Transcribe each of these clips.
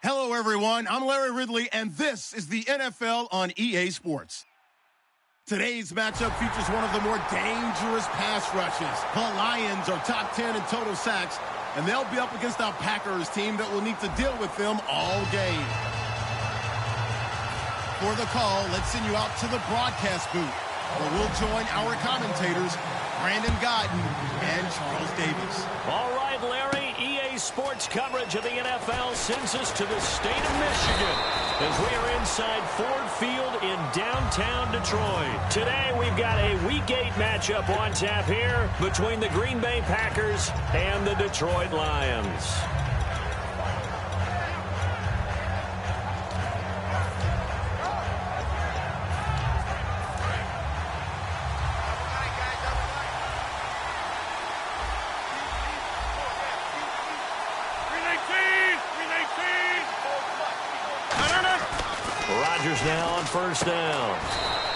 Hello, everyone. I'm Larry Ridley, and this is the NFL on EA Sports. Today's matchup features one of the more dangerous pass rushes. The Lions are top 10 in total sacks, and they'll be up against a Packers team that will need to deal with them all game. For the call, let's send you out to the broadcast booth, where we'll join our commentators, Brandon Godden and Charles Davis. All right, Larry, EA Sports coverage of the NFL sends us to the state of Michigan as we are inside Ford Field in downtown Detroit. Today, we've got a Week 8 matchup on tap here between the Green Bay Packers and the Detroit Lions. Rodgers now on first down.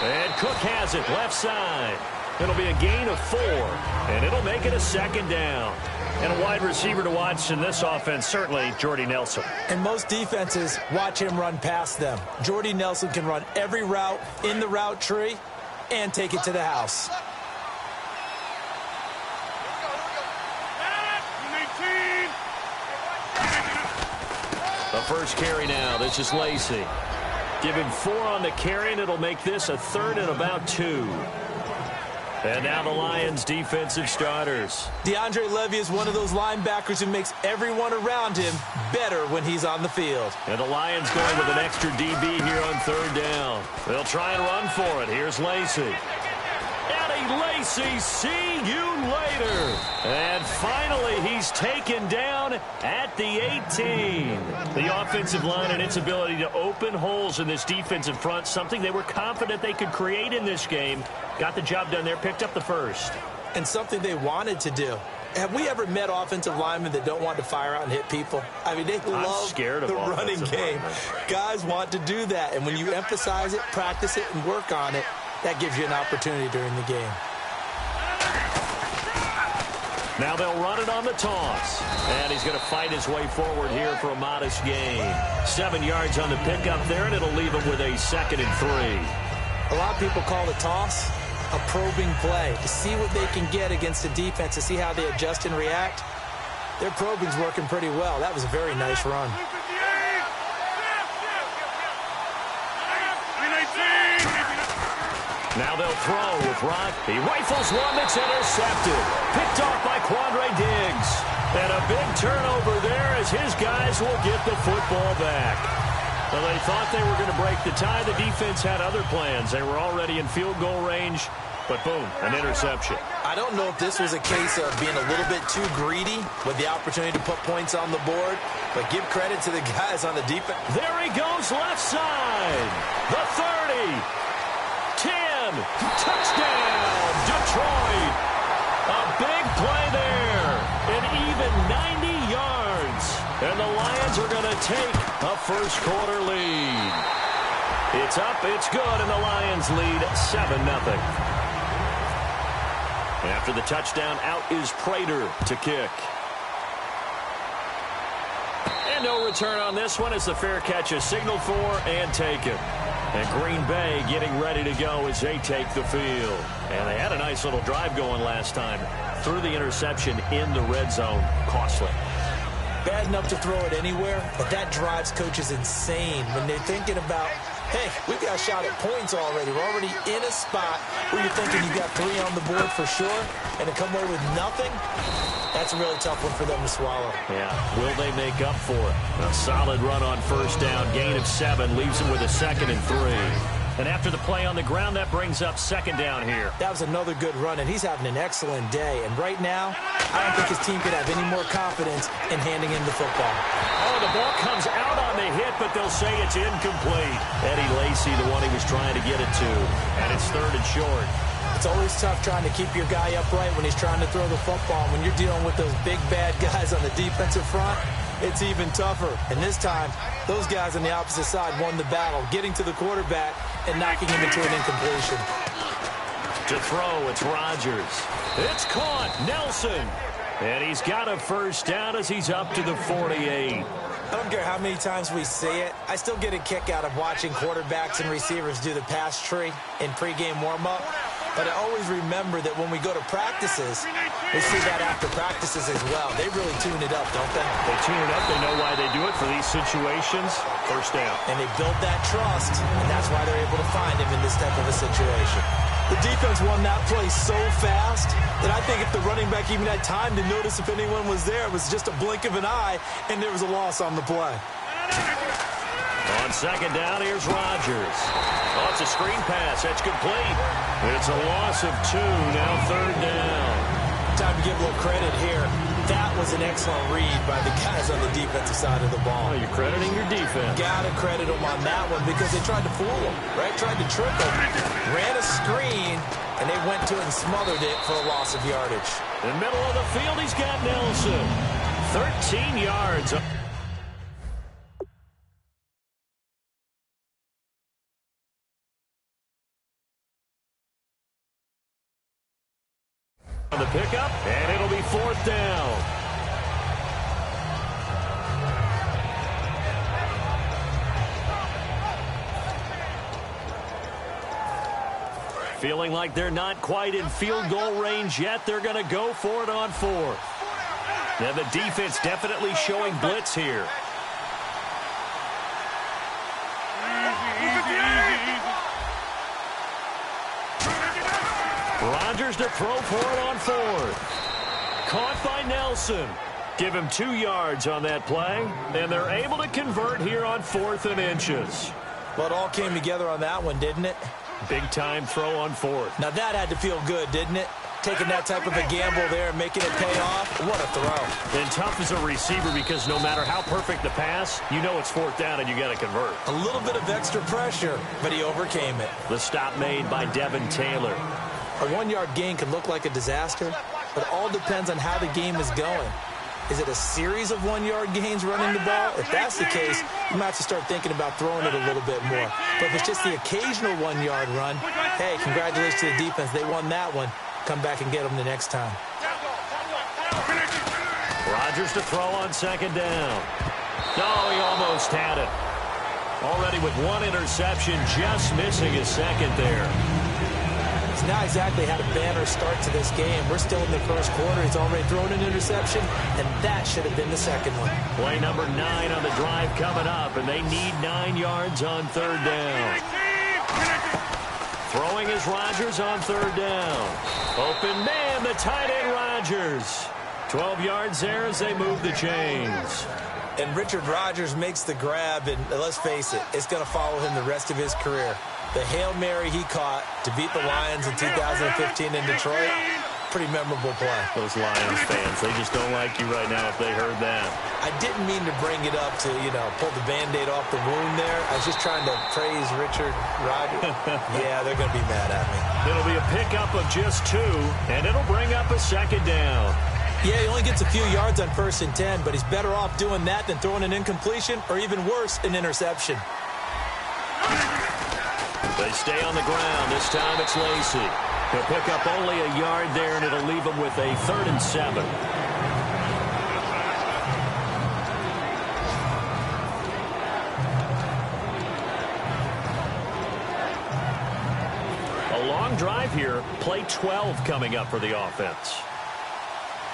And Cook has it left side. It'll be a gain of 4, and it'll make it a second down. And a wide receiver to watch in this offense, certainly Jordy Nelson. And most defenses watch him run past them. Jordy Nelson can run every route in the route tree and take it to the house. The first carry now. This is Lacy. Give him 4 on the carry, and it'll make this a 3rd and about 2. And now the Lions' defensive starters. DeAndre Levy is one of those linebackers who makes everyone around him better when he's on the field. And the Lions going with an extra DB here on 3rd down. They'll try and run for it. Here's Lacy. Eddie Lacy, see you later. And finally, he's taken down at the 18. The offensive line and its ability to open holes in this defensive front, something they were confident they could create in this game. Got the job done there, picked up the first. And something they wanted to do. Have we ever met offensive linemen that don't want to fire out and hit people? I mean, they love the running game. Guys want to do that. And when you emphasize it, practice it, and work on it, that gives you an opportunity during the game. Now they'll run it on the toss. And he's going to fight his way forward here for a modest gain. 7 yards on the pickup there, and it'll leave him with a 2nd and 3. A lot of people call the toss a probing play to see what they can get against the defense, to see how they adjust and react. Their probing's working pretty well. That was a very nice run. Now they'll throw with Rod. He rifles one that's intercepted. Picked off by Quandre Diggs. And a big turnover there as his guys will get the football back. Well, they thought they were going to break the tie. The defense had other plans. They were already in field goal range. But boom, an interception. I don't know if this was a case of being a little bit too greedy with the opportunity to put points on the board. But give credit to the guys on the defense. There he goes left side. The 30. 10, touchdown, Detroit. A big play there, an even 90 yards. And the Lions are going to take a first quarter lead. It's up, it's good, and the Lions lead 7-0. After the touchdown, out is Prater to kick. And no return on this one as the fair catch is signaled for and taken. And Green Bay getting ready to go as they take the field. And they had a nice little drive going last time. Threw the interception in the red zone. Costly. Bad enough to throw it anywhere, but that drives coaches insane when they're thinking about, hey, we've got a shot at points already. We're already in a spot where you're thinking you got 3 on the board for sure, and to come away with nothing, that's a really tough one for them to swallow. Yeah, will they make up for it? A solid run on first down, gain of 7, leaves them with a 2nd and 3. And after the play on the ground, that brings up 2nd down here. That was another good run, and he's having an excellent day. And right now, I don't think his team could have any more confidence in handing him the football. Oh, the ball comes out on the hit, but they'll say it's incomplete. Eddie Lacy, the one he was trying to get it to. And it's 3rd and short. It's always tough trying to keep your guy upright when he's trying to throw the football. When you're dealing with those big, bad guys on the defensive front, it's even tougher. And this time, those guys on the opposite side won the battle, getting to the quarterback and knocking him into an incompletion. To throw, it's Rodgers. It's caught. Nelson. And he's got a first down as he's up to the 48. I don't care how many times we see it. I still get a kick out of watching quarterbacks and receivers do the pass tree in pregame warm-up. But I always remember that when we go to practices, we see that after practices as well. They really tune it up, don't they? They tune it up. They know why they do it for these situations. First down. And they build that trust, and that's why they're able to find him in this type of a situation. The defense won that play so fast that I think if the running back even had time to notice if anyone was there, it was just a blink of an eye, and there was a loss on the play. On second down, here's Rodgers. Oh, it's a screen pass. That's complete. It's a loss of 2. Now third down. Time to give a little credit here. That was an excellent read by the guys on the defensive side of the ball. Oh, you're crediting your defense. Got to credit them on that one because they tried to fool them, right? Tried to trick them. Ran a screen, and they went to it and smothered it for a loss of yardage. In the middle of the field, he's got Nelson. 13 yards. On the pickup, and it'll be fourth down. Feeling like they're not quite in field goal range yet. They're going to go for it on fourth. And the defense definitely showing blitz here. Rodgers to throw for it on fourth. Caught by Nelson. Give him 2 yards on that play, and they're able to convert here on 4th and inches. Well, it all came together on that one, didn't it? Big-time throw on fourth. Now, that had to feel good, didn't it? Taking that type of a gamble there and making it pay off. What a throw. And tough as a receiver because no matter how perfect the pass, you know it's fourth down and you got to convert. A little bit of extra pressure, but he overcame it. The stop made by Devin Taylor. A 1-yard gain could look like a disaster, but it all depends on how the game is going. Is it a series of 1-yard gains running the ball? If that's the case, you might have to start thinking about throwing it a little bit more. But if it's just the occasional 1-yard run, hey, congratulations to the defense. They won that one. Come back and get them the next time. Rodgers to throw on second down. No, he almost had it. Already with 1 interception, just missing his second there. He's not exactly had a banner start to this game. We're still in the first quarter. He's already thrown an interception, and that should have been the second one. Play number 9 on the drive coming up, and they need 9 yards on third down. Throwing is Rodgers on third down. Open man, the tight end Rodgers. 12 yards there as they move the chains. And Richard Rodgers makes the grab, and let's face it, it's going to follow him the rest of his career. The Hail Mary he caught to beat the Lions in 2015 in Detroit, pretty memorable play. Those Lions fans, they just don't like you right now if they heard that. I didn't mean to bring it up to, pull the Band-Aid off the wound there. I was just trying to praise Richard Rodgers. Yeah, they're going to be mad at me. It'll be a pickup of just 2, and it'll bring up a second down. Yeah, he only gets a few yards on 1st and 10, but he's better off doing that than throwing an incompletion or even worse, an interception. They stay on the ground. This time it's Lacy. He'll pick up only a yard there, and it'll leave him with a 3rd and 7. A long drive here. Play 12 coming up for the offense.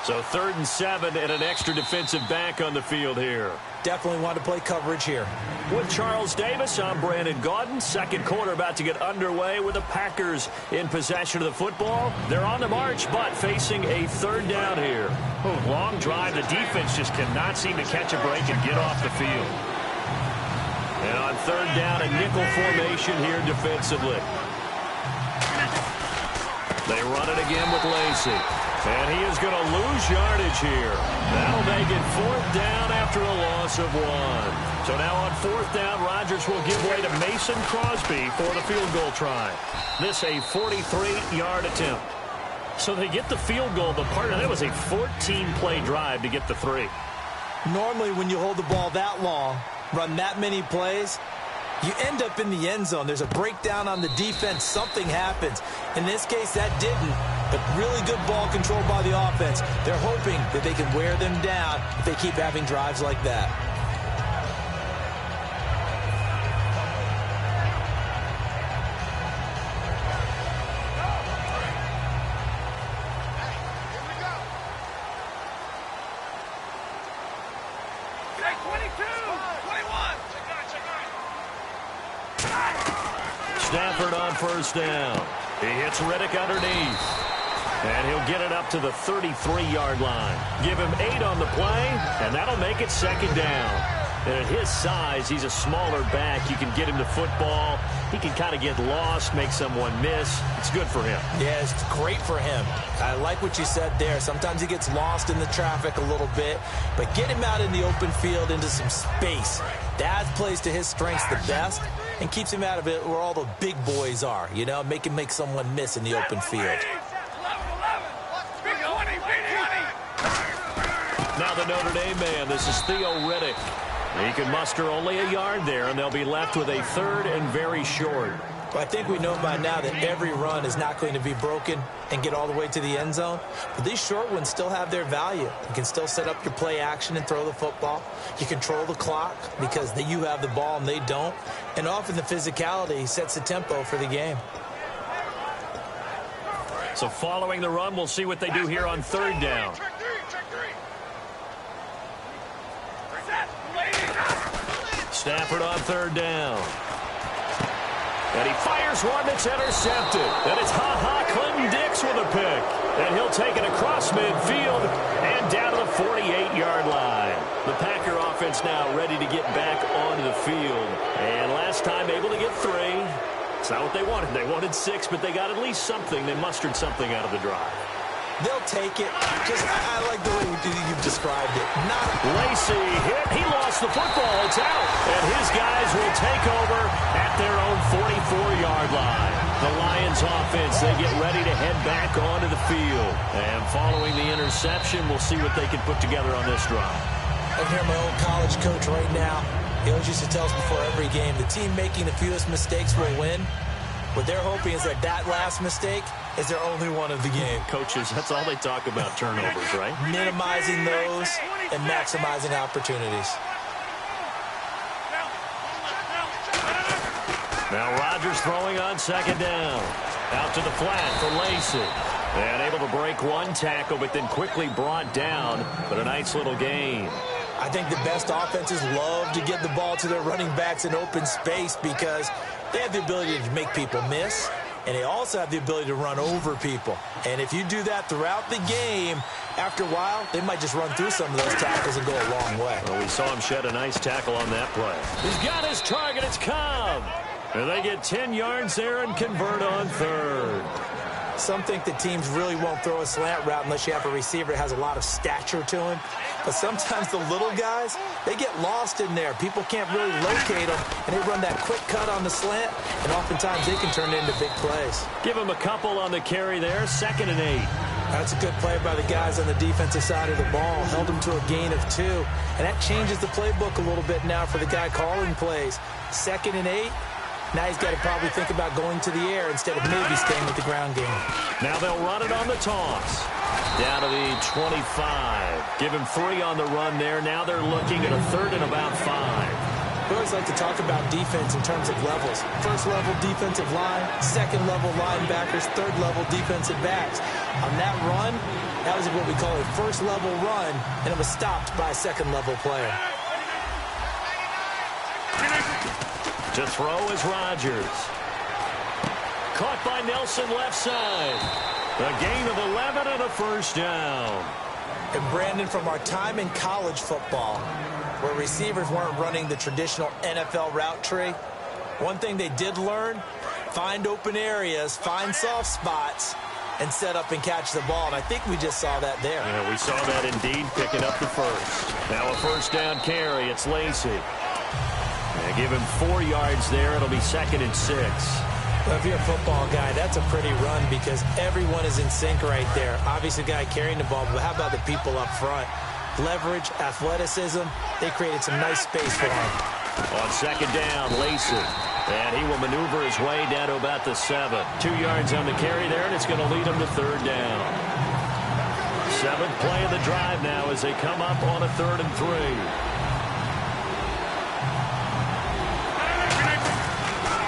So 3rd and 7 and an extra defensive back on the field here. Definitely want to play coverage here. With Charles Davis, I'm Brandon Gaudin. Second quarter about to get underway with the Packers in possession of the football. They're on the march, but facing a 3rd down here. Long drive. The defense just cannot seem to catch a break and get off the field. And on 3rd down, a nickel formation here defensively. They run it again with Lacy. And he is going to lose yardage here. That'll make it 4th down after a loss of 1. So now on 4th down, Rodgers will give way to Mason Crosby for the field goal try. This a 43-yard attempt. So they get the field goal, but part of that was a 14-play drive to get the 3. Normally when you hold the ball that long, run that many plays, you end up in the end zone. There's a breakdown on the defense. Something happens. In this case, that didn't. but really good ball control by the offense. They're hoping that they can wear them down if they keep having drives like that. Stafford on first down. He hits Riddick underneath. And he'll get it up to the 33-yard line. Give him 8 on the play, and that'll make it second down. And at his size, he's a smaller back. You can get him the football. He can kind of get lost, make someone miss. It's good for him. Yeah, it's great for him. I like what you said there. Sometimes he gets lost in the traffic a little bit, but get him out in the open field into some space. That plays to his strengths the best and keeps him out of it where all the big boys are, you know, make him make someone miss in the open field. Now the Notre Dame man, this is Theo Riddick. He can muster only a yard there, and they'll be left with a third and very short. Well, I think we know by now that every run is not going to be broken and get all the way to the end zone. But these short ones still have their value. You can still set up your play action and throw the football. You control the clock because you have the ball and they don't. And often the physicality sets the tempo for the game. So following the run, we'll see what they do here on third down. Stafford on third down. And he fires one that's intercepted. And it's Clinton Dix with a pick. And he'll take it across midfield and down to the 48-yard line. The Packer offense now ready to get back onto the field. And last time able to get 3. It's not what they wanted. They wanted 6, but they got at least something. They mustered something out of the drive. They'll take it. I like the way you've described it. Lacy hit. He lost the football. It's out. And his guys will take over at their own 44-yard line. The Lions offense, they get ready to head back onto the field. And following the interception, we'll see what they can put together on this drive. I hear my old college coach right now. He always used to tell us before every game, the team making the fewest mistakes will win. What they're hoping is that last mistake is their only one of the game. Coaches, that's all they talk about, turnovers, right? Minimizing those and maximizing opportunities. Now Rodgers throwing on second down. Out to the flat for Lacy. And able to break one tackle, but then quickly brought down. But a nice little gain. I think the best offenses love to get the ball to their running backs in open space because they have the ability to make people miss, and they also have the ability to run over people. And if you do that throughout the game, after a while, they might just run through some of those tackles and go a long way. Well, we saw him shed a nice tackle on that play. He's got his target. It's Cobb. And they get 10 yards there and convert on third. Some think that teams really won't throw a slant route unless you have a receiver that has a lot of stature to him. But sometimes the little guys, they get lost in there. People can't really locate them, and they run that quick cut on the slant, and oftentimes they can turn it into big plays. Give him a couple on the carry there, 2nd and 8. That's a good play by the guys on the defensive side of the ball. Held them to a gain of 2, and that changes the playbook a little bit now for the guy calling plays. 2nd and 8. Now he's got to probably think about going to the air instead of maybe staying with the ground game. Now they'll run it on the toss. Down to the 25. Give him 3 on the run there. Now they're looking at a 3rd and about 5. We always like to talk about defense in terms of levels. First level defensive line, second level linebackers, third level defensive backs. On that run, that was what we call a first level run, and it was stopped by a second level player. To throw is Rodgers. Caught by Nelson left side. A gain of 11 and a first down. And Brandon, from our time in college football, where receivers weren't running the traditional NFL route tree, one thing they did learn, find open areas, find soft spots, and set up and catch the ball. And I think we just saw that there. Yeah, we saw that indeed, picking up the first. Now a first down carry. It's Lacy. And give him 4 yards there. It'll be 2nd and 6. Well, if you're a football guy, that's a pretty run because everyone is in sync right there. Obviously, the guy carrying the ball, but how about the people up front? Leverage, athleticism, they created some nice space for him. On second down, Lacy. And he will maneuver his way down to about the 7. 2 yards on the carry there, and it's going to lead him to third down. 7th play of the drive now as they come up on a 3rd and 3.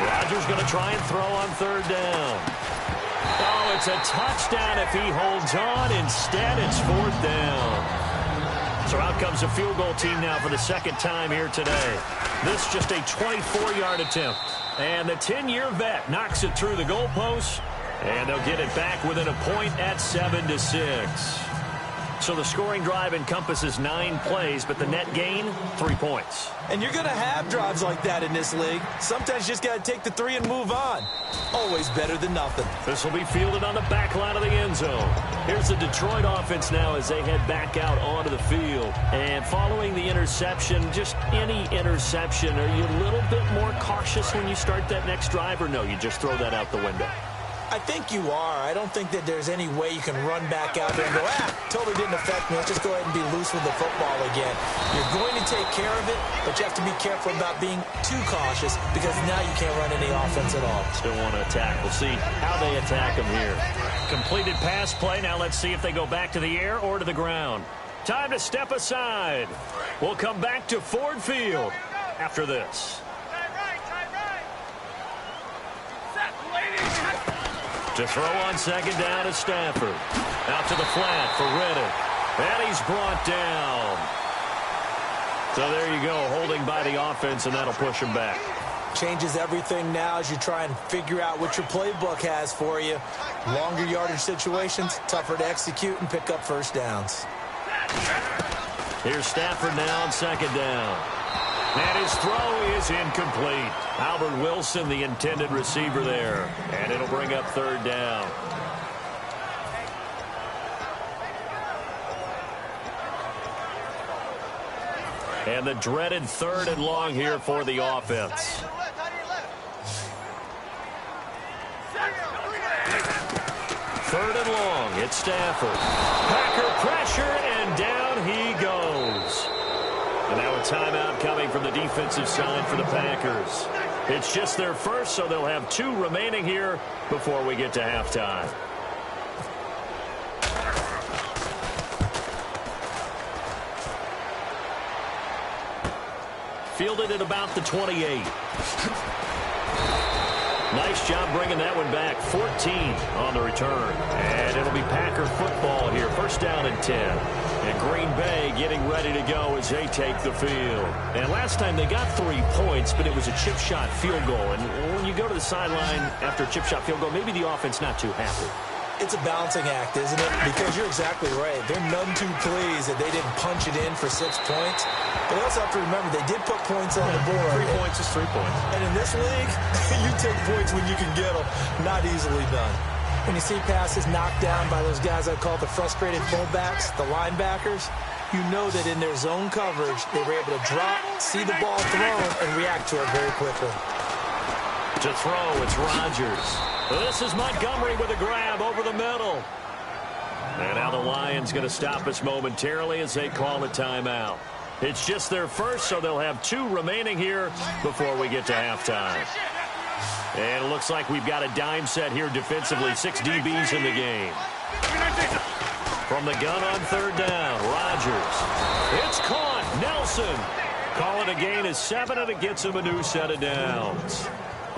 Rodgers going to try and throw on 3rd down. Oh, it's a touchdown if he holds on. Instead, it's 4th down. So out comes the field goal team now for the 2nd time here today. This just a 24-yard attempt. And the 10-year vet knocks it through the goalpost. And they'll get it back within a point at 7-6. So the scoring drive encompasses 9 plays, but the net gain, 3 points. And you're going to have drives like that in this league. Sometimes you just got to take the 3 and move on. Always better than nothing. This will be fielded on the back line of the end zone. Here's the Detroit offense now as they head back out onto the field. And following the interception, just any interception, are you a little bit more cautious when you start that next drive, or no, you just throw that out the window? I think you are. I don't think that there's any way you can run back out there and go, totally didn't affect me. Let's just go ahead and be loose with the football again. You're going to take care of it, but you have to be careful about being too cautious because now you can't run any offense at all. Still want to attack. We'll see how they attack them here. Completed pass play. Now let's see if they go back to the air or to the ground. Time to step aside. We'll come back to Ford Field after this. To throw on 2nd down is Stafford. Out to the flat for Reddick. And he's brought down. So there you go, holding by the offense, and that'll push him back. Changes everything now as you try and figure out what your playbook has for you. Longer yardage situations, tougher to execute and pick up first downs. Here's Stafford now on 2nd down. And his throw is incomplete. Albert Wilson, the intended receiver there. And it'll bring up 3rd down. And the dreaded 3rd and long here for the offense. Third and long, it's Stafford. Packer pressure, and down he goes. And now a timeout coming from the defensive side for the Packers. It's just their first, so they'll have 2 remaining here before we get to halftime. Fielded at about the 28. Nice job bringing that one back. 14 on the return. And it'll be Packer football here. 1st down and 10. And Green Bay getting ready to go as they take the field. And last time they got 3 points, but it was a chip shot field goal. And when you go to the sideline after a chip shot field goal, maybe the offense not too happy. It's a balancing act, isn't it? Because you're exactly right. They're none too pleased that they didn't punch it in for 6 points. But they also have to remember they did put points on the board. 3 points is 3 points. And in this league, you take points when you can get them. Not easily done. When you see passes knocked down by those guys I call the frustrated fullbacks, the linebackers, you know that in their zone coverage, they were able to drop, see the ball thrown, and react to it very quickly. To throw, it's Rodgers. This is Montgomery with a grab over the middle. And now the Lions going to stop us momentarily as they call a timeout. It's just their first, so they'll have 2 remaining here before we get to halftime. And it looks like we've got a dime set here defensively. 6 DBs in the game. From the gun on 3rd down, Rodgers. It's caught. Nelson. Call it a gain of 7, and it gets him a new set of downs.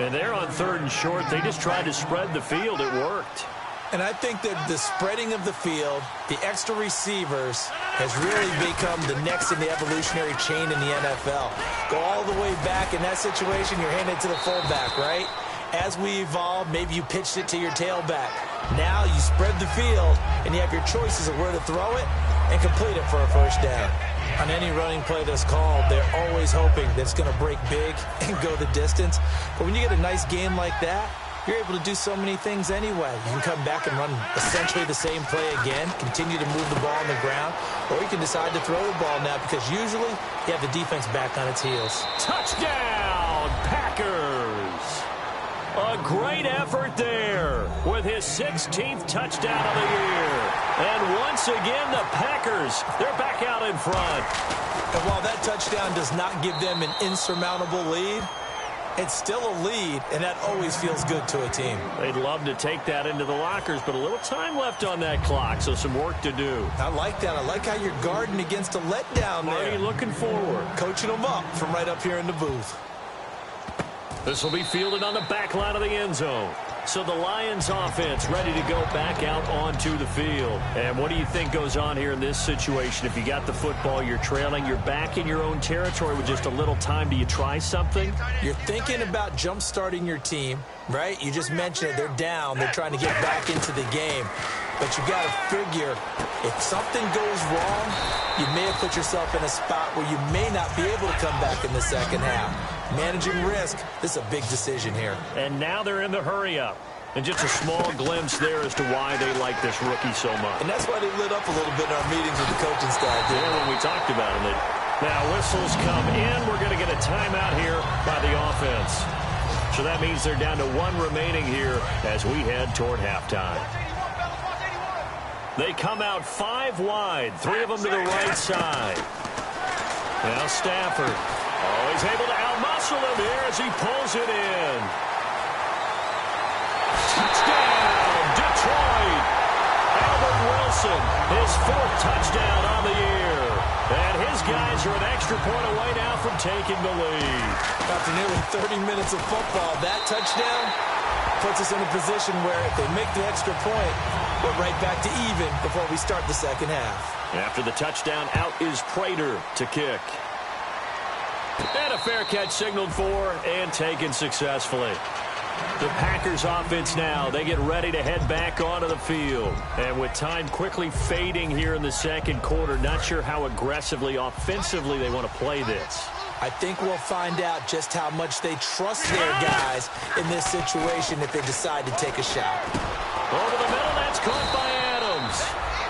And they're on 3rd and short. They just tried to spread the field. It worked. And I think that the spreading of the field, the extra receivers, has really become the next in the evolutionary chain in the NFL. Go all the way back in that situation, you're handed to the fullback, right? As we evolve, maybe you pitched it to your tailback. Now you spread the field, and you have your choices of where to throw it and complete it for a 1st down. On any running play that's called, they're always hoping that it's going to break big and go the distance. But when you get a nice game like that, you're able to do so many things anyway. You can come back and run essentially the same play again, continue to move the ball on the ground, or you can decide to throw the ball now because usually you have the defense back on its heels. Touchdown, Packers! A great effort there with his 16th touchdown of the year. And once again, the Packers, they're back out in front. And while that touchdown does not give them an insurmountable lead, It's still a lead, and that always feels good to a team. They'd love to take that into the lockers, but a little time left on that clock, so some work to do. I like that. I like how you're guarding against a letdown there. Already looking forward. Coaching them up from right up here in the booth. This will be fielded on the back line of the end zone. So the Lions offense ready to go back out onto the field. And what do you think goes on here in this situation? If you got the football, you're trailing, you're back in your own territory with just a little time. Do you try something? You're thinking about jump-starting your team, right? You just mentioned it. They're down. They're trying to get back into the game. But you got to figure, if something goes wrong, you may have put yourself in a spot where you may not be able to come back in the second half. Managing risk, this is a big decision here. And now they're in the hurry-up. And just a small glimpse there as to why they like this rookie so much. And that's why they lit up a little bit in our meetings with the coaching staff. Yeah, when we talked about it. Now whistles come in. We're going to get a timeout here by the offense. So that means they're down to one remaining here as we head toward halftime. They come out 5 wide, 3 of them to the right side. Now Stafford. Oh, he's able to outmuscle him here as he pulls it in. Touchdown, Detroit. Albert Wilson, his 4th touchdown on the year. And his guys are an extra point away now from taking the lead. After nearly 30 minutes of football, that touchdown puts us in a position where if they make the extra point, we're right back to even before we start the second half. After the touchdown, out is Prater to kick. And a fair catch signaled for and taken successfully. The Packers offense now, they get ready to head back onto the field. And with time quickly fading here in the second quarter, not sure how aggressively, offensively they want to play this. I think we'll find out just how much they trust their guys in this situation if they decide to take a shot. Over the middle, that's caught by Adams.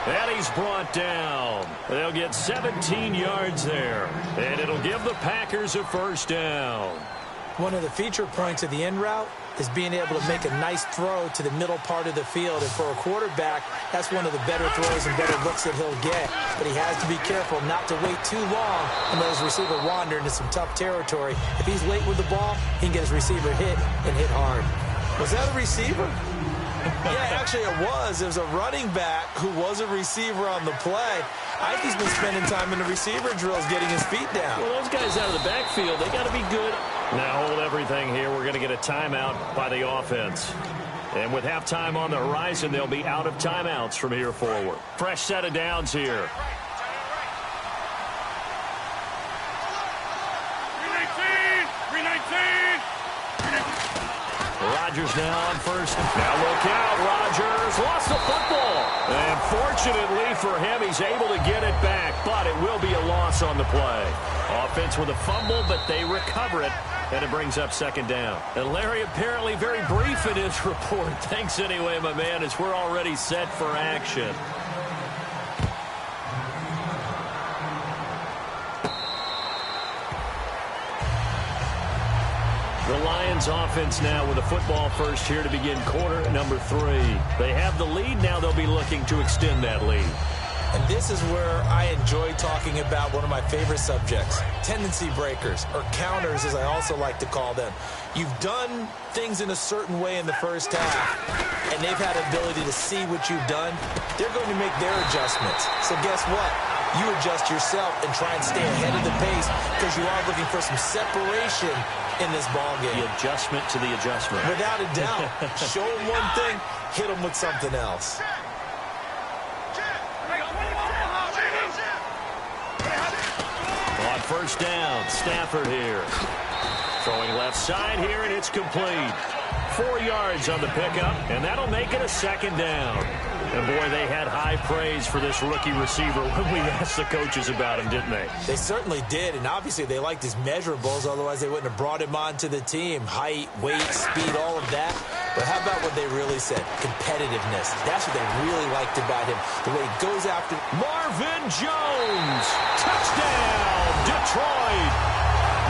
And he's brought down. They'll get 17 yards there. And it'll give the Packers a first down. One of the feature points of the in route is being able to make a nice throw to the middle part of the field. And for a quarterback, that's one of the better throws and better looks that he'll get. But he has to be careful not to wait too long and let his receiver wander into some tough territory. If he's late with the ball, he can get his receiver hit and hit hard. Was that a receiver? Yeah, actually it was. It was a running back who was a receiver on the play. I think he's been spending time in the receiver drills getting his feet down. Well, those guys out of the backfield, they got to be good. Now hold everything here. We're going to get a timeout by the offense. And with halftime on the horizon, they'll be out of timeouts from here forward. Fresh set of downs here. Rodgers now on first. Now look out, Rodgers lost the football. And fortunately for him, he's able to get it back, but it will be a loss on the play. Offense with a fumble, but they recover it, and it brings up second down. And Larry apparently very brief in his report. Thanks anyway, my man, as we're already set for action. The Lions offense now with a football first here to begin quarter number 3. They have the lead. Now they'll be looking to extend that lead. And this is where I enjoy talking about one of my favorite subjects, tendency breakers, or counters as I also like to call them. You've done things in a certain way in the first half, and they've had the ability to see what you've done. They're going to make their adjustments. So guess what? You adjust yourself and try and stay ahead of the pace because you are looking for some separation in this ball game. The adjustment to the adjustment. Without a doubt. Show them one thing, hit them with something else. On first down, Stafford here. Throwing left side here, and it's complete. 4 yards on the pickup, and that'll make it a second down. And, boy, they had high praise for this rookie receiver when we asked the coaches about him, didn't they? They certainly did, and obviously they liked his measurables. Otherwise, they wouldn't have brought him onto the team. Height, weight, speed, all of that. But how about what they really said? Competitiveness. That's what they really liked about him. The way he goes after. Marvin Jones. Touchdown, Detroit.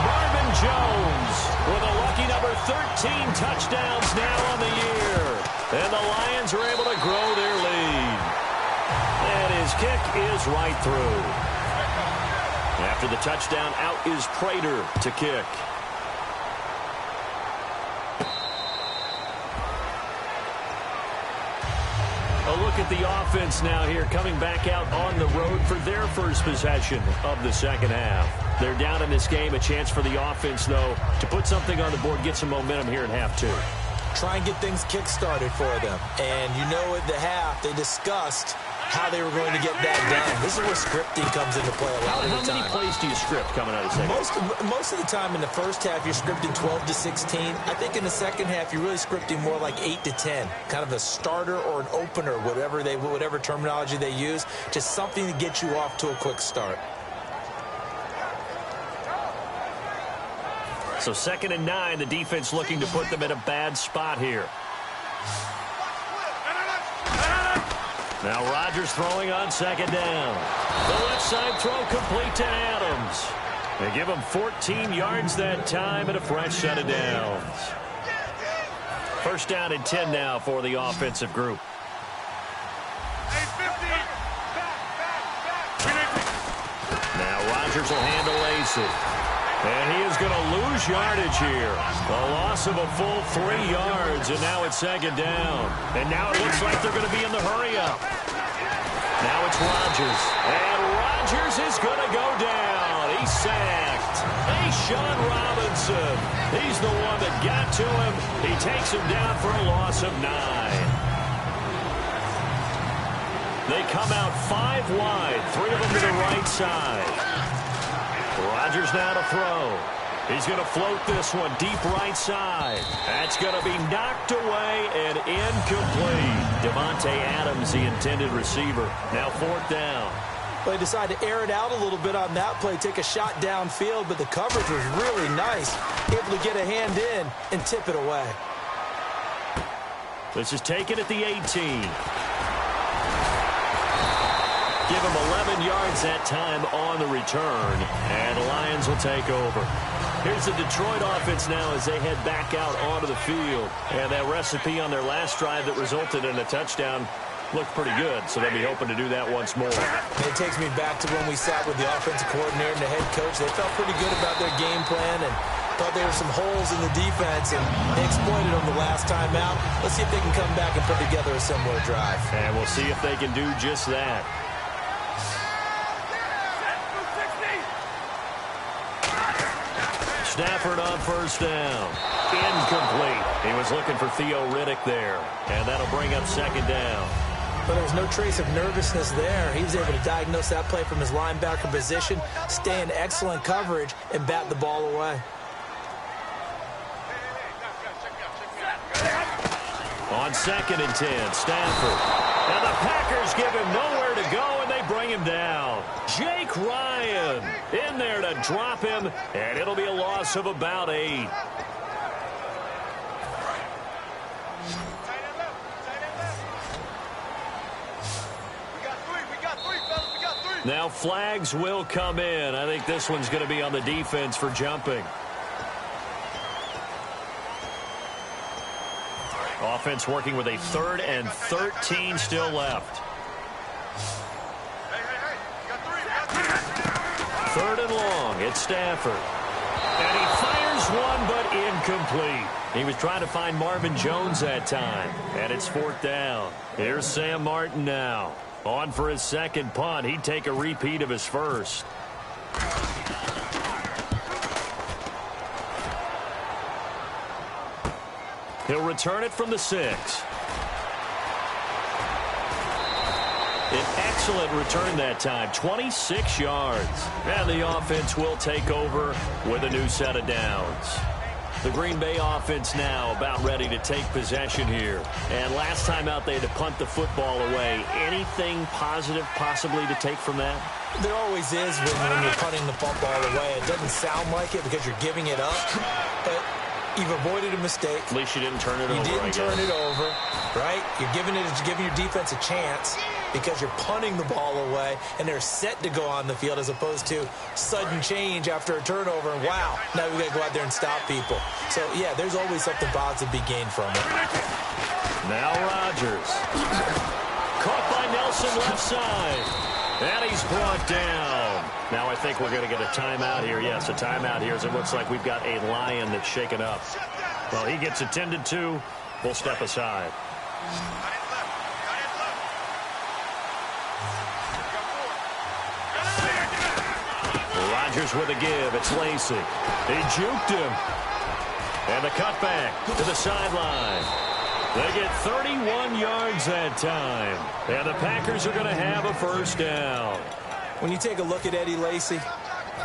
Marvin Jones with a lucky number 13 touchdowns now on the year. And the Lions are able to grow their lead. And his kick is right through. After the touchdown, out is Prater to kick. look at the offense now here, coming back out on the road for their first possession of the second half. They're down in this game. A chance for the offense, though, to put something on the board, get some momentum here in half two. Try and get things kick-started for them. And you know at the half, they discussed how they were going to get that done. This is where scripting comes into play a lot of the time. How many plays do you script coming out of the second? Most of the time in the first half, you're scripting 12 to 16. I think in the second half, you're really scripting more like 8 to 10. Kind of a starter or an opener, whatever terminology they use. Just something to get you off to a quick start. So 2nd and 9, the defense looking to put them in a bad spot here. Now Rodgers throwing on 2nd down. The left side throw complete to Adams. They give him 14 yards that time and a fresh set of downs. 1st down and 10 now for the offensive group. Now Rodgers will handle Lacey. And he is going to lose yardage here. A loss of a full 3 yards, and now it's 2nd down. And now it looks like they're going to be in the hurry-up. Now it's Rodgers. And Rodgers is going to go down. He's sacked. Sean Robinson. He's the one that got to him. He takes him down for a loss of 9. They come out 5 wide, 3 of them to the right side. Rodgers now to throw. He's going to float this one deep right side. That's going to be knocked away and incomplete. Devontae Adams, the intended receiver. Now 4th down. Well, they decided to air it out a little bit on that play, take a shot downfield, but the coverage was really nice. Able to get a hand in and tip it away. This is taken at the 18. Give him 11 yards that time on the return, and the Lions will take over. Here's the Detroit offense now as they head back out onto the field. And that recipe on their last drive that resulted in a touchdown looked pretty good, so they'll be hoping to do that once more. It takes me back to when we sat with the offensive coordinator and the head coach. They felt pretty good about their game plan and thought there were some holes in the defense, and they exploited them the last time out. Let's see if they can come back and put together a similar drive. And we'll see if they can do just that. Stafford on 1st down. Incomplete. He was looking for Theo Riddick there. And that'll bring up 2nd down. But there was no trace of nervousness there. He was able to diagnose that play from his linebacker position, stay in excellent coverage, and bat the ball away. On 2nd and 10, Stafford. And the Packers give him nowhere to go, and they bring him down. Jake Ryan in there to drop him, and it'll be a loss of about 8. Now flags will come in. I think this one's going to be on the defense for jumping. Offense working with a 3rd and 13 still left. 3rd and long. It's Stafford. And he fires one, but incomplete. He was trying to find Marvin Jones that time. And it's 4th down. Here's Sam Martin now. On for his 2nd punt. He'd take a repeat of his 1st. He'll return it from the 6. An excellent return that time, 26 yards. And the offense will take over with a new set of downs. The Green Bay offense now about ready to take possession here. And last time out, they had to punt the football away. Anything positive possibly to take from that? There always is when you're punting the football away. It doesn't sound like it because you're giving it up, but you've avoided a mistake. At least you didn't turn it over. You didn't turn it over, right? You're giving your defense a chance because you're punting the ball away, and they're set to go on the field as opposed to sudden change after a turnover, and wow, now we've got to go out there and stop people. So, yeah, there's always something positive to be gained from it. Now Rodgers. Caught by Nelson left side. And he's brought down. Now I think we're going to get a timeout here. Yes, a timeout here as it looks like we've got a Lion that's shaken up. Well, he gets attended to. We'll step aside. Rodgers with a give. It's Lacy. He juked him. And the cutback to the sideline. They get 31 yards that time. And the Packers are going to have a first down. When you take a look at Eddie Lacy,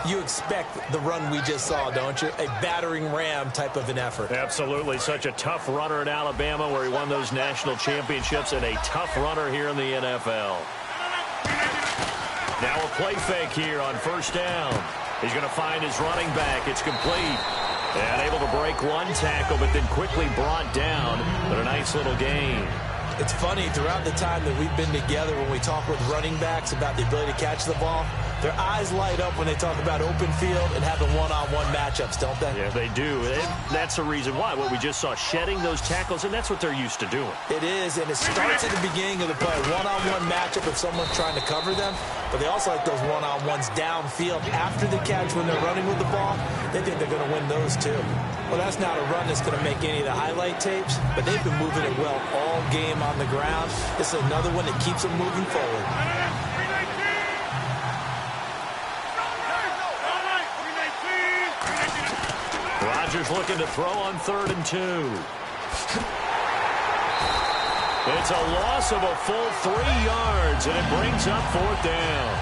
you expect the run we just saw, don't you? A battering ram type of an effort. Absolutely. Such a tough runner in Alabama where he won those national championships, and a tough runner here in the NFL. Now a play fake here on first down. He's going to find his running back. It's complete. And able to break one tackle, but then quickly brought down. But a nice little gain. It's funny, throughout the time that we've been together, when we talk with running backs about the ability to catch the ball, their eyes light up when they talk about open field and having one-on-one matchups, don't they? Yeah, they do. And that's the reason why. What we just saw, shedding those tackles, and that's what they're used to doing. It is, and it starts at the beginning of the play. One-on-one matchup if someone's trying to cover them, but they also like those one-on-ones downfield after the catch when they're running with the ball. They think they're going to win those too. Well, that's not a run that's going to make any of the highlight tapes, but they've been moving it well all game on the ground. This is another one that keeps them moving forward. Rodgers looking to throw on 3rd and 2. It's a loss of a full 3 yards, and it brings up 4th down.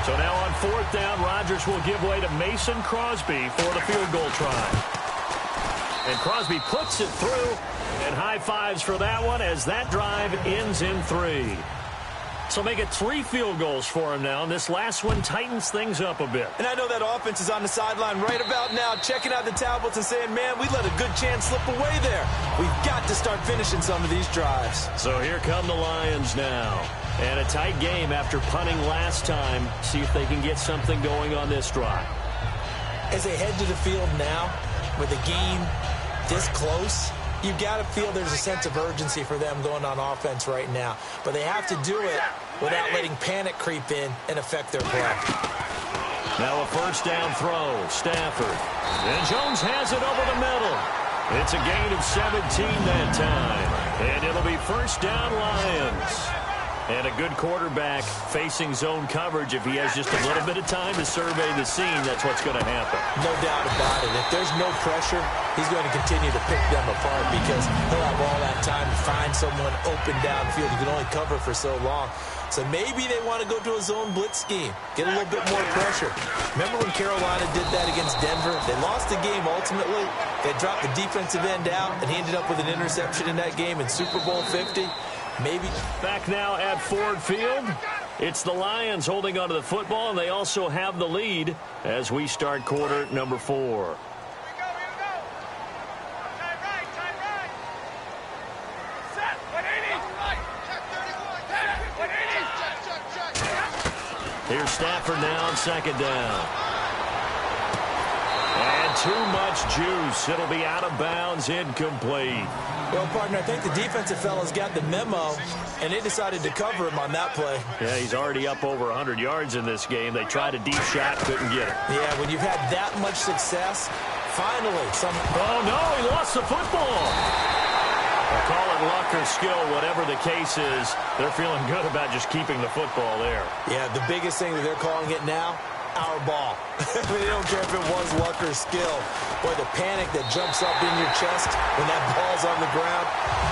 So now on 4th down, Rodgers will give way to Mason Crosby for the field goal try. And Crosby puts it through, and high fives for that one as that drive ends in 3. So make it 3 field goals for him now, and this last one tightens things up a bit. And I know that offense is on the sideline right about now, checking out the tablets and saying, man, we let a good chance slip away there. We've got to start finishing some of these drives. So here come the Lions now. And a tight game after punting last time. See if they can get something going on this drive. As they head to the field now, with the game this close, you've got to feel there's a sense of urgency for them going on offense right now. But they have to do it without letting panic creep in and affect their play. Now a first down throw. Stafford. And Jones has it over the middle. It's a gain of 17 that time. And it'll be first down Lions. And a good quarterback facing zone coverage. If he has just a little bit of time to survey the scene, that's what's going to happen. No doubt about it. If there's no pressure, he's going to continue to pick them apart because he'll have all that time to find someone open downfield. You can only cover for so long. So maybe they want to go to a zone blitz scheme, get a little bit more pressure. Remember when Carolina did that against Denver? They lost the game ultimately. They dropped the defensive end out, and he ended up with an interception in that game in Super Bowl 50. Maybe. Back now at Ford Field. It's the Lions holding onto the football, and they also have the lead as we start quarter number 4. Here's Stafford now on 2nd down. And too much juice. It'll be out of bounds, incomplete. Well, partner, I think the defensive fellas got the memo, and they decided to cover him on that play. Yeah, he's already up over 100 yards in this game. They tried a deep shot, couldn't get it. Yeah, when you've had that much success, finally some... Oh, no, he lost the football. I'll call it luck or skill, whatever the case is. They're feeling good about just keeping the football there. Yeah, the biggest thing that they're calling it now, our ball. They don't care if it was luck or skill. Boy, the panic that jumps up in your chest when that ball's on the ground,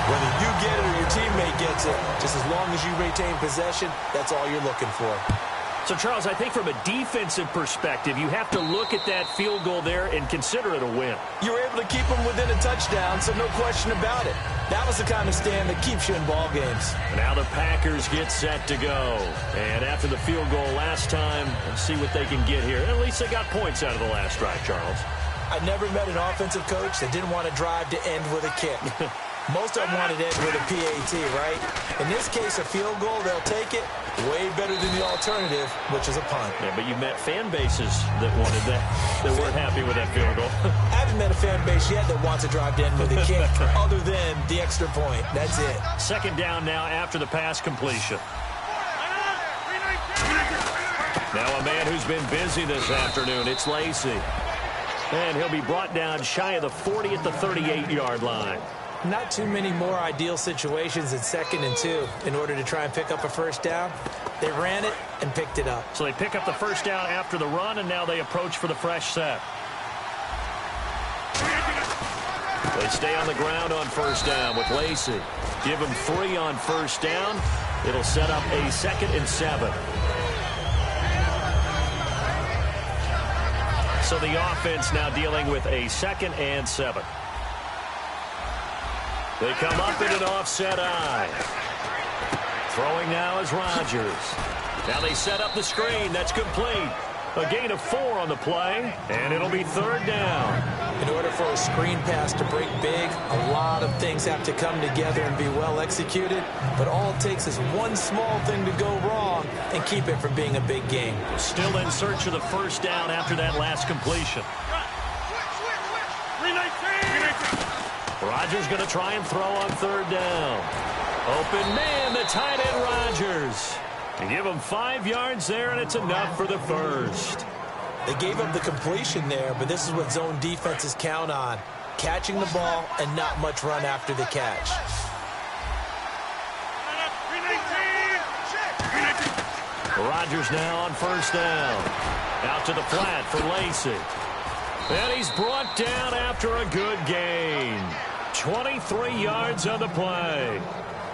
whether you get it or your teammate gets it, just as long as you retain possession, that's all you're looking for. So, Charles, I think from a defensive perspective, you have to look at that field goal there and consider it a win. You were able to keep them within a touchdown, so no question about it. That was the kind of stand that keeps you in ball games. Now the Packers get set to go. And after the field goal last time, let's see what they can get here. At least they got points out of the last drive, Charles. I've never met an offensive coach that didn't want to drive to end with a kick. Most of them wanted to end with a PAT, right? In this case, a field goal, they'll take it. Way better than the alternative, which is a punt. Yeah, but you met fan bases that wanted that, that weren't happy with that field goal. I haven't met a fan base yet that wants to drive to end with a kick other than the extra point. That's it. 2nd down now after the pass completion. Now a man who's been busy this afternoon, it's Lacy. And he'll be brought down shy of the 40 at the 38-yard line. Not too many more ideal situations in 2nd and 2 in order to try and pick up a first down. They ran it, and picked it up. So they pick up the first down after the run, and now they approach for the fresh set. They stay on the ground on first down with Lacey. Give him 3 on first down. It'll set up a 2nd and 7. So the offense now dealing with a 2nd and 7. They come up in an offset eye. Throwing now is Rodgers. Now they set up the screen. That's complete. A gain of 4 on the play, and it'll be 3rd down. In order for a screen pass to break big, a lot of things have to come together and be well executed, but all it takes is one small thing to go wrong and keep it from being a big game. Still in search of the first down after that last completion. Rodgers going to try and throw on 3rd down. Open man, the tight end Rodgers. They give him 5 yards there, and it's enough for the first. They gave up the completion there, but this is what zone defenses count on. Catching the ball and not much run after the catch. Rodgers now on first down. Out to the flat for Lacey. And he's brought down after a good gain. 23 yards on the play.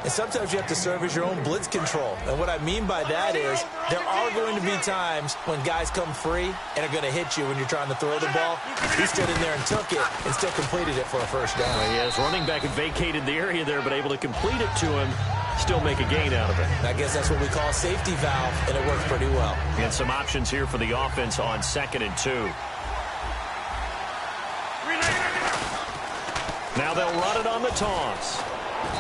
And sometimes you have to serve as your own blitz control. And what I mean by that is there are going to be times when guys come free and are going to hit you when you're trying to throw the ball. He stood in there and took it and still completed it for a first down. Well, yes, running back had vacated the area there, but able to complete it to him, still make a gain out of it. I guess that's what we call a safety valve, and it worked pretty well. And some options here for the offense on 2nd and 2. Now they'll run it on the toss.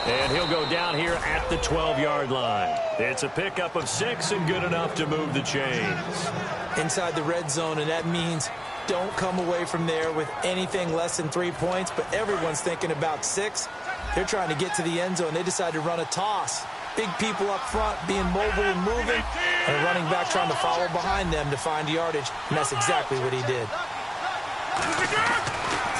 And he'll go down here at the 12-yard line. It's a pickup of 6 and good enough to move the chains. Inside the red zone, and that means don't come away from there with anything less than 3 points, but everyone's thinking about 6. They're trying to get to the end zone. They decide to run a toss. Big people up front being mobile and moving, and a running back trying to follow behind them to find yardage, and that's exactly what he did.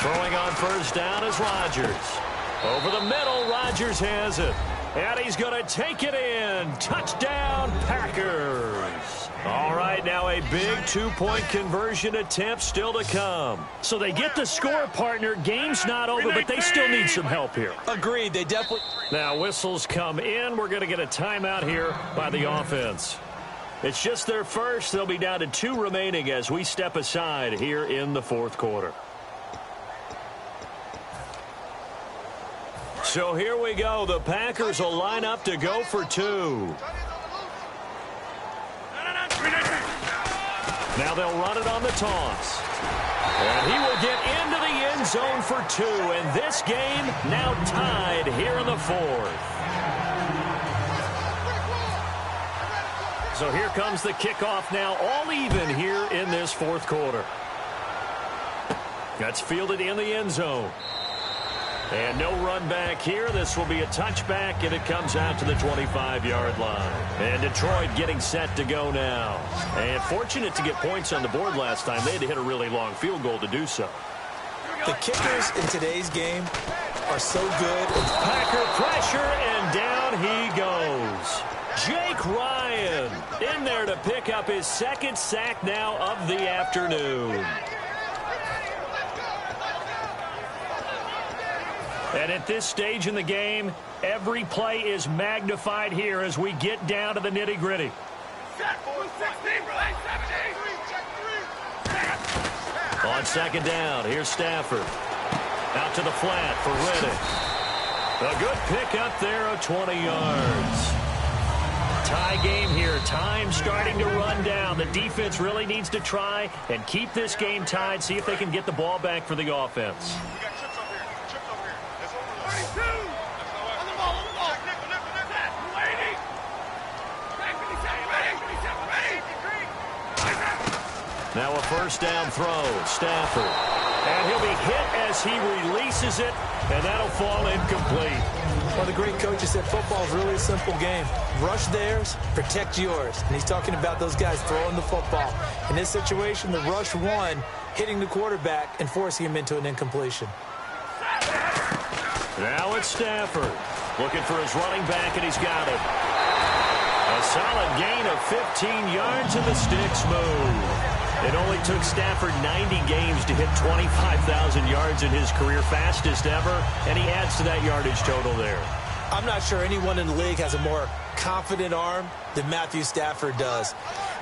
Throwing on first down is Rodgers. Over the middle, Rodgers has it. And he's going to take it in. Touchdown, Packers. All right, now a big 2-point conversion attempt still to come. So they get the score, partner. Game's not over, but they still need some help here. Agreed. They definitely... Now whistles come in. We're going to get a timeout here by the offense. It's just their first. They'll be down to 2 remaining as we step aside here in the 4th quarter. So here we go. The Packers will line up to go for 2. Now they'll run it on the toss. And he will get into the end zone for 2. And this game now tied here in the 4th. So here comes the kickoff now, all even here in this 4th quarter. That's fielded in the end zone. And no run back here. This will be a touchback, and it comes out to the 25-yard line. And Detroit getting set to go now. And fortunate to get points on the board last time. They had to hit a really long field goal to do so. The kickers in today's game are so good. Packer pressure, and down he goes. Jake Ryan in there to pick up his 2nd sack now of the afternoon. And at this stage in the game, every play is magnified here as we get down to the nitty-gritty. On 2nd down, here's Stafford. Out to the flat for Riddick. A good pickup there of 20 yards. Tie game here. Time starting to run down. The defense really needs to try and keep this game tied, see if they can get the ball back for the offense. Now a first down throw, Stafford. And he'll be hit as he releases it, and that'll fall incomplete. One of the great coaches said football is really a simple game. Rush theirs, protect yours. And he's talking about those guys throwing the football. In this situation, the rush won, hitting the quarterback and forcing him into an incompletion. Now it's Stafford looking for his running back, and he's got it. A solid gain of 15 yards and the sticks move. It only took Stafford 90 games to hit 25,000 yards in his career, fastest ever, and he adds to that yardage total there. I'm not sure anyone in the league has a more confident arm than Matthew Stafford does.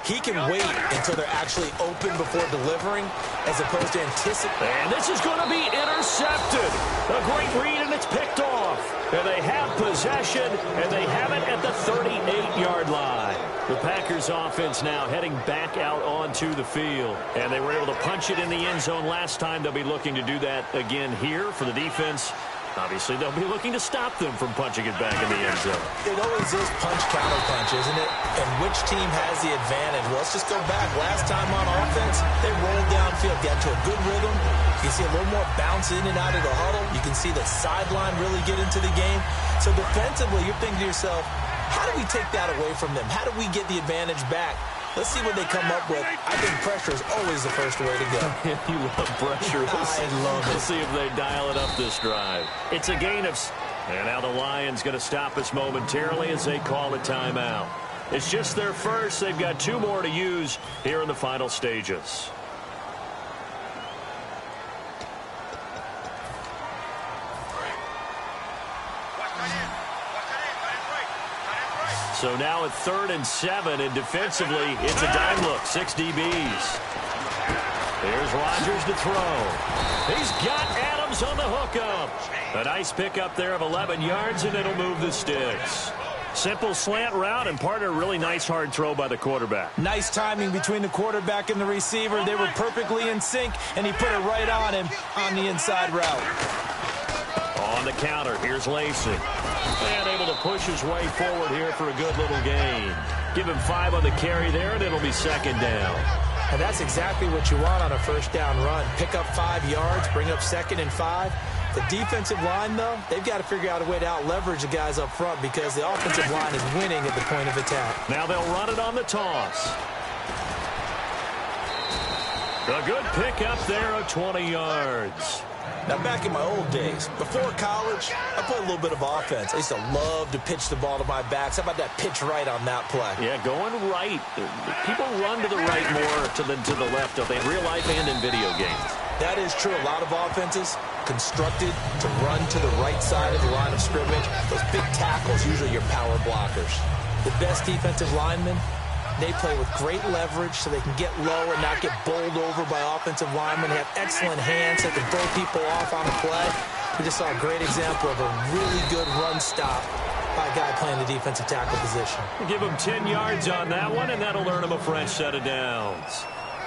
He can wait until they're actually open before delivering as opposed to anticipating. And this is going to be intercepted. A great read, and it's picked off. And they have possession, and they have it at the 38-yard line. The Packers offense now heading back out onto the field. And they were able to punch it in the end zone last time. They'll be looking to do that again here for the defense. Obviously, they'll be looking to stop them from punching it back in the end zone. It always is punch-counter-punch, isn't it? And which team has the advantage? Well, let's just go back. Last time on offense, they rolled downfield, got to a good rhythm. You see a little more bounce in and out of the huddle. You can see the sideline really get into the game. So defensively, you're thinking to yourself, how do we take that away from them? How do we get the advantage back? Let's see what they come up with. I think pressure is always the first way to go. You love pressure. I love it. We'll see if they dial it up this drive. It's a gain of... And now the Lions going to stop us momentarily as they call a timeout. It's just their first. They've got 2 more to use here in the final stages. So now at 3rd and 7, and defensively, it's a dime look. 6 DBs. Here's Rodgers to throw. He's got Adams on the hookup. A nice pickup there of 11 yards, and it'll move the sticks. Simple slant route, and part of a really nice hard throw by the quarterback. Nice timing between the quarterback and the receiver. They were perfectly in sync, and he put it right on him on the inside route. On the counter, here's Lacey. And able to push his way forward here for a good little gain. Give him 5 on the carry there, and it'll be 2nd down. And that's exactly what you want on a first down run. Pick up 5 yards, bring up 2nd and 5. The defensive line, though, they've got to figure out a way to out-leverage the guys up front because the offensive line is winning at the point of attack. Now they'll run it on the toss. A good pickup there of 20 yards. Now, back in my old days, before college, I played a little bit of offense. I used to love to pitch the ball to my backs. How about that pitch right on that play? Yeah, going right. People run to the right more than to the left, don't they, in real life and in video games? That is true. A lot of offenses constructed to run to the right side of the line of scrimmage. Those big tackles, usually your power blockers. The best defensive linemen, they play with great leverage so they can get low and not get bowled over by offensive linemen. They have excellent hands that can throw people off on the play. We just saw a great example of a really good run stop by a guy playing the defensive tackle position. Give him 10 yards on that one, and that'll earn him a fresh set of downs.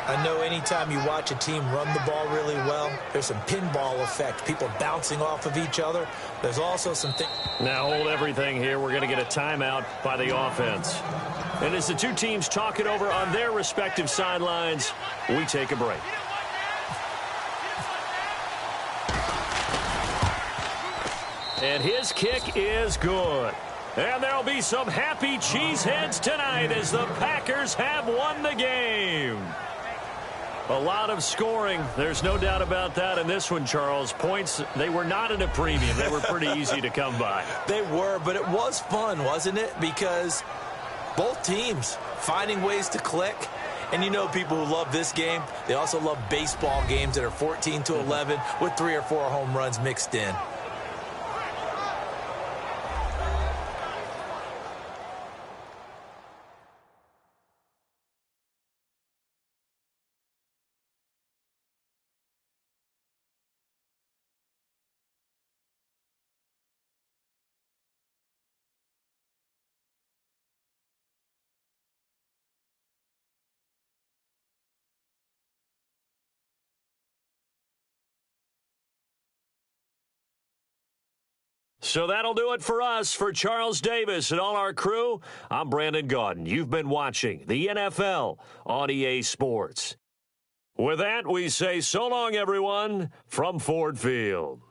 I know anytime you watch a team run the ball really well, there's some pinball effect, people bouncing off of each other. There's also some things. Now hold everything here. We're going to get a timeout by the offense. And as the 2 teams talk it over on their respective sidelines, we take a break. And his kick is good. And there'll be some happy cheeseheads tonight as the Packers have won the game. A lot of scoring. There's no doubt about that in this one, Charles. Points, they were not at a premium. They were pretty easy to come by. They were, but it was fun, wasn't it? Because both teams finding ways to click. And you know people who love this game, they also love baseball games that are 14-11 with 3 or 4 home runs mixed in. So that'll do it for us. For Charles Davis and all our crew, I'm Brandon Gaudin. You've been watching the NFL on EA Sports. With that, we say so long, everyone, from Ford Field.